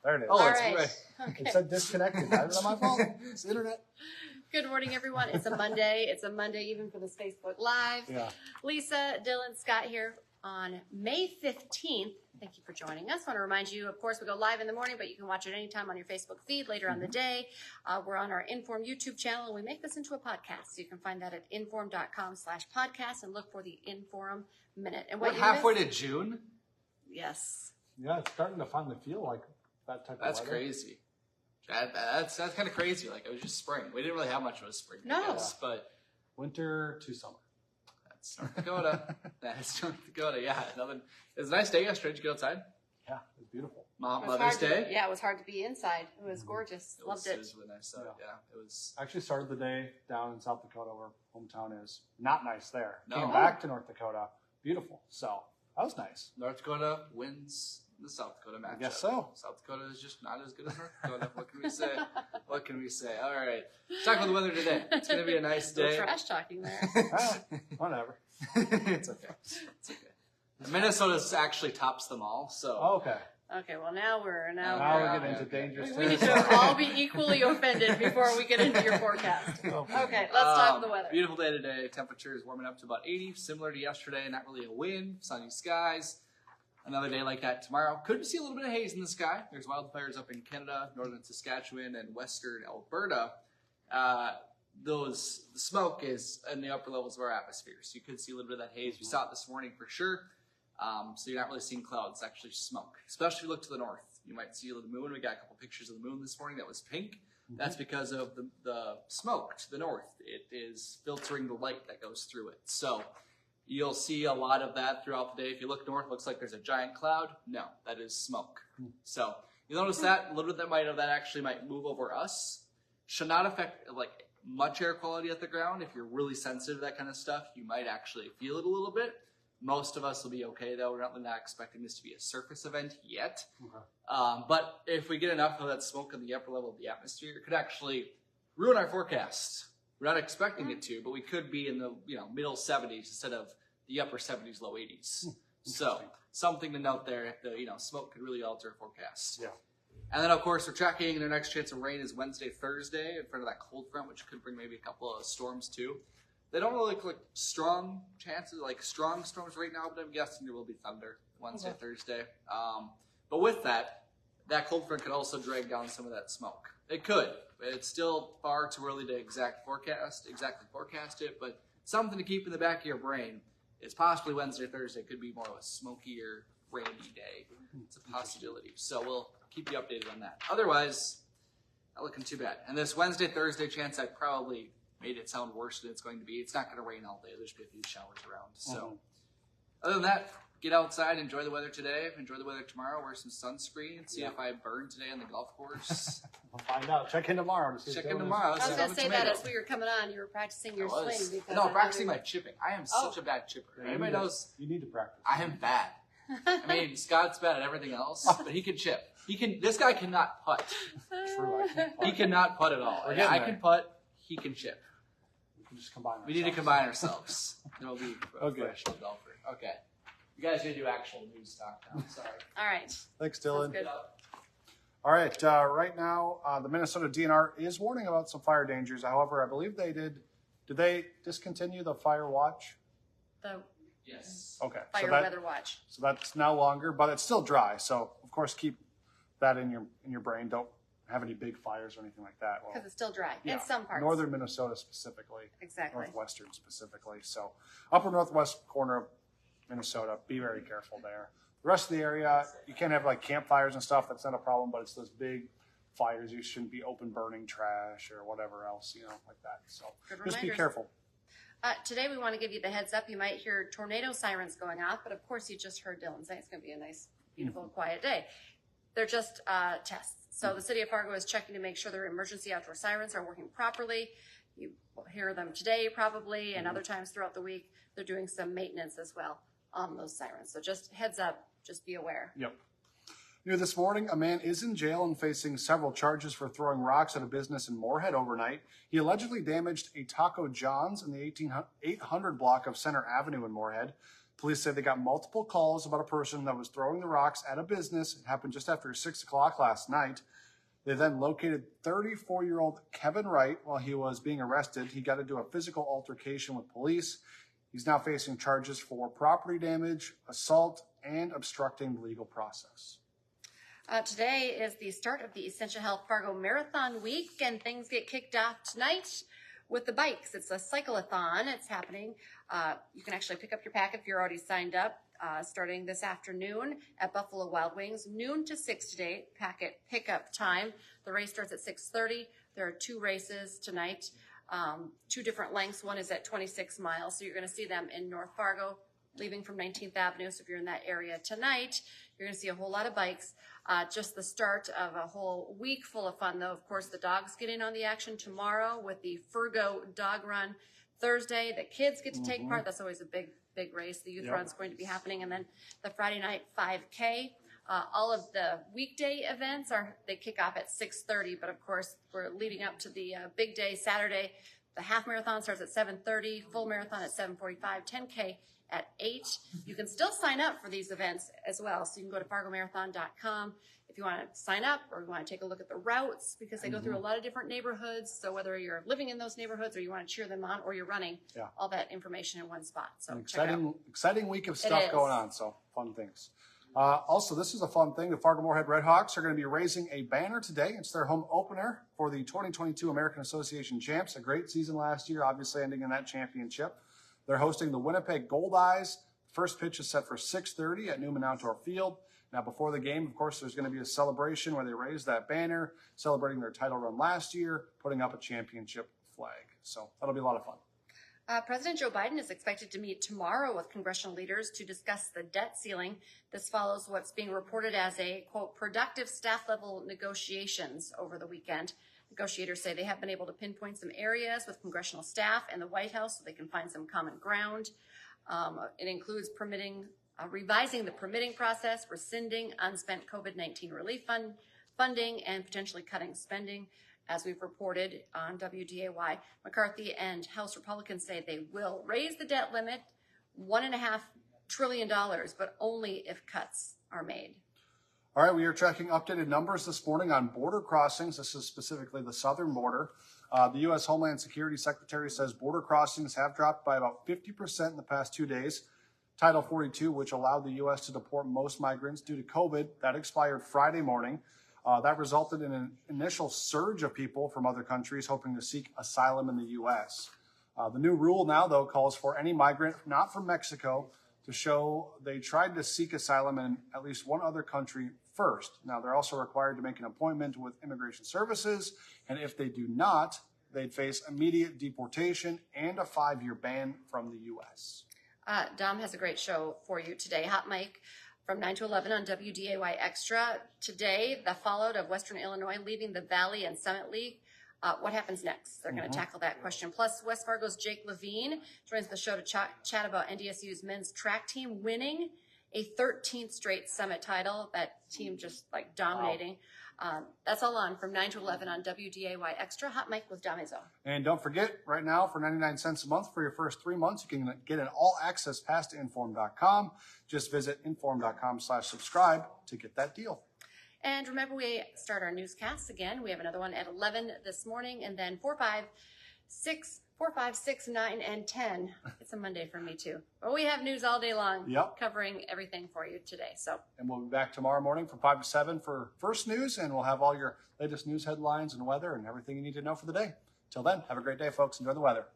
There it is. Oh, All it's right. right. Okay. It said disconnected. That's not my fault. It's the internet. Good morning, everyone. It's a Monday. It's a Monday even for this Facebook Live. Yeah. Lisa, Dylan, Scott here on May 15th. Thank you for joining us. I want to remind you, of course, we go live in the morning, but you can watch it anytime on your Facebook feed later on the day. We're on our InForum YouTube channel, and we make this into a podcast. So you can find that at inforum.com/podcast and look for the InForum Minute. And We're what you halfway missed- to June. Yes. Yeah, it's starting to finally feel like that type That's of weather. crazy. That's kind of crazy. Like, it was just spring. We didn't really have much of a spring, I No. guess, but Winter to summer. that's North Dakota. That's North Dakota. Yeah, it was a nice day yesterday. Did you get outside? Yeah, it's beautiful. It was Mother's hard to- Day. yeah, it was hard to be inside. It was gorgeous. Loved It it. was really nice. So, Yeah. yeah, it was. I actually started the day down in South Dakota where hometown is. Not nice there. No. Came back to North Dakota. Beautiful. So that was nice. North Dakota wins the South Dakota matchup. I guess so. South Dakota is just not as good as North Dakota. What can we say? What can we say? All right. Let's talk about the weather today. It's going to be a nice Little day. trash talking there. Well, whatever. It's okay. It's okay. Minnesota actually tops them all. So Okay. Okay, well now we're Now we're we get into dangerous we need territory. to all be equally offended before we get into your forecast. Okay, let's talk the weather. Beautiful day today. Temperature is warming up to about 80, similar to yesterday. Not really a wind, sunny skies. Another day like that tomorrow. Could see a little bit of haze in the sky. There's wildfires up in Canada, northern Saskatchewan, and western Alberta. The smoke is in the upper levels of our atmosphere, so you could see a little bit of that haze. We saw it this morning for sure. So you're not really seeing clouds, actually smoke. Especially if you look to the north. You might see the moon. We got a couple pictures of the moon this morning that was pink. That's because of the smoke to the north. It is filtering the light that goes through it. So you'll see a lot of that throughout the day. If you look north, it looks like there's a giant cloud. No, that is smoke. So you'll notice that a little bit that actually might move over us. Should not affect like much air quality at the ground. If you're really sensitive to that kind of stuff, you might actually feel it a little bit. Most of us will be okay, though. We're not expecting this to be a surface event yet. Okay. But if we get enough of that smoke in the upper level of the atmosphere, it could actually ruin our forecast. We're not expecting it to, but we could be in the middle 70s instead of the upper 70s, low 80s. So something to note there. Smoke could really alter a forecast. Yeah. And then, of course, we're tracking their next chance of rain is Wednesday, Thursday, in front of that cold front, which could bring maybe a couple of storms too. They don't really look like strong chances, like strong storms right now, but I'm guessing there will be thunder Wednesday, Thursday. But with that cold front could also drag down some of that smoke. It could. It's still far too early to exactly forecast it, but something to keep in the back of your brain is possibly Wednesday, Thursday could be more of a smokier, rainy day. It's a possibility. So we'll keep you updated on that. Otherwise, not looking too bad. And this Wednesday, Thursday chance, I probably made it sound worse than it's going to be. It's not going to rain all day. There's going to be a few showers around. So other than that, get outside, enjoy the weather today, enjoy the weather tomorrow, wear some sunscreen, see if I burn today on the golf course. We'll find out. Check in tomorrow. Check in tomorrow. I was going to say that as we were coming on, you were practicing your swing. Because No, practicing my chipping. I am such a bad chipper. Yeah, Anybody knows? You need to practice. I am bad. I mean, Scott's bad at everything else, but he can chip. This guy cannot putt. True. I can't He cannot putt at all. We're getting I there. can putt. He can chip. We can just combine We need to combine ourselves. Then we'll be a Okay. professional golfer. Okay. You guys need to do actual news talk now. Sorry. All right. Thanks, Dylan. Good. All right. Right now, the Minnesota DNR is warning about some fire dangers. However, I believe they did they discontinue the fire watch? The Yes. Okay. fire weather watch. So that's no longer, but it's still dry. So of course, keep that in your brain. Don't have any big fires or anything like that. Well, Because it's still dry yeah, in some parts. northern Minnesota specifically, Exactly. northwestern specifically. So upper northwest corner of Minnesota, be very careful there. The rest of the area, you can't have like campfires and stuff. That's not a problem, but it's those big fires. You shouldn't be open burning trash or whatever else, like that. So Good just be reminders. careful. Today we want to give you the heads up. You might hear tornado sirens going off, but of course you just heard Dylan say it's going to be a nice, beautiful, quiet day. They're just tests. So the city of Fargo is checking to make sure their emergency outdoor sirens are working properly. You will hear them today probably, and other times throughout the week. They're doing some maintenance as well on those sirens. So just heads up, just be aware. Yep. New this morning, a man is in jail and facing several charges for throwing rocks at a business in Moorhead overnight. He allegedly damaged a Taco John's in the 800 block of Center Avenue in Moorhead. Police say they got multiple calls about a person that was throwing the rocks at a business. It happened just after 6 o'clock last night. They then located 34-year-old Kevin Wright while he was being arrested. He got into a physical altercation with police. He's now facing charges for property damage, assault, and obstructing the legal process. Today is the start of the Essentia Health Fargo Marathon week, and things get kicked off tonight with the bikes. It's a cycleathon. It's happening. You can actually pick up your packet if you're already signed up, starting this afternoon at Buffalo Wild Wings, noon to 6 today, packet pickup time. The race starts at 6:30. There are 2 races tonight, 2 different lengths. One is at 26 miles, so you're going to see them in North Fargo, leaving from 19th Avenue. So if you're in that area tonight, you're going to see a whole lot of bikes. Just the start of a whole week full of fun, though. Of course, the dogs get in on the action tomorrow with the Fargo Dog Run. Thursday, the kids get to take part. That's always a big race. The youth run's going to be happening. And then the Friday night 5K. All of the weekday events they kick off at 6:30. But of course, we're leading up to the big day Saturday. The half marathon starts at 7:30, full marathon at 7:45, 10K at 8. You can still sign up for these events as well. So you can go to fargomarathon.com if you want to sign up, or you want to take a look at the routes, because they go through a lot of different neighborhoods. So whether you're living in those neighborhoods or you want to cheer them on, or you're running, all that information in one spot. So exciting week of stuff going on. So fun things. Also, this is a fun thing. The Fargo Moorhead RedHawks are going to be raising a banner today. It's their home opener for the 2022 American Association Champs. A great season last year, obviously ending in that championship. They're hosting the Winnipeg Goldeyes. First pitch is set for 6:30 at Newman Outdoor Field. Now, before the game, of course, there's going to be a celebration where they raise that banner, celebrating their title run last year, putting up a championship flag. So that'll be a lot of fun. President Joe Biden is expected to meet tomorrow with congressional leaders to discuss the debt ceiling. This follows what's being reported as a, quote, productive staff-level negotiations over the weekend. Negotiators say they have been able to pinpoint some areas with congressional staff and the White House so they can find some common ground. It includes revising the permitting process, rescinding unspent COVID-19 relief funding, and potentially cutting spending. As we've reported on WDAY, McCarthy and House Republicans say they will raise the debt limit $1.5 trillion, but only if cuts are made. All right, we are checking updated numbers this morning on border crossings. This is specifically the southern border. The U.S. Homeland Security Secretary says border crossings have dropped by about 50% in the past 2 days. Title 42, which allowed the U.S. to deport most migrants due to COVID, that expired Friday morning. That resulted in an initial surge of people from other countries hoping to seek asylum in the U.S. The new rule now, though, calls for any migrant not from Mexico to show they tried to seek asylum in at least one other country first. Now, they're also required to make an appointment with Immigration Services, and if they do not, they'd face immediate deportation and a 5-year ban from the U.S. Dom has a great show for you today. Hot Mic from 9 to 11 on WDAY Extra. Today, the fallout of Western Illinois leaving the Valley and Summit League. What happens next? They're going to tackle that question. Plus, West Fargo's Jake Levine joins the show to chat about NDSU's men's track team winning a 13th straight Summit title. That team just dominating. Wow. That's all on from 9 to 11 on WDAY Extra. Hot Mic with Dom Izzo. And don't forget, right now, for 99 cents a month for your first 3 months, you can get an all-access pass to InForum.com. Just visit InForum.com/subscribe to get that deal. And remember, we start our newscasts again. We have another one at 11 this morning, and then 4, 5, 6, 9, and 10. It's a Monday for me, too. But we have news all day long, covering everything for you today. And we'll be back tomorrow morning from 5 to 7 for First News, and we'll have all your latest news headlines and weather and everything you need to know for the day. Till then, have a great day, folks. Enjoy the weather.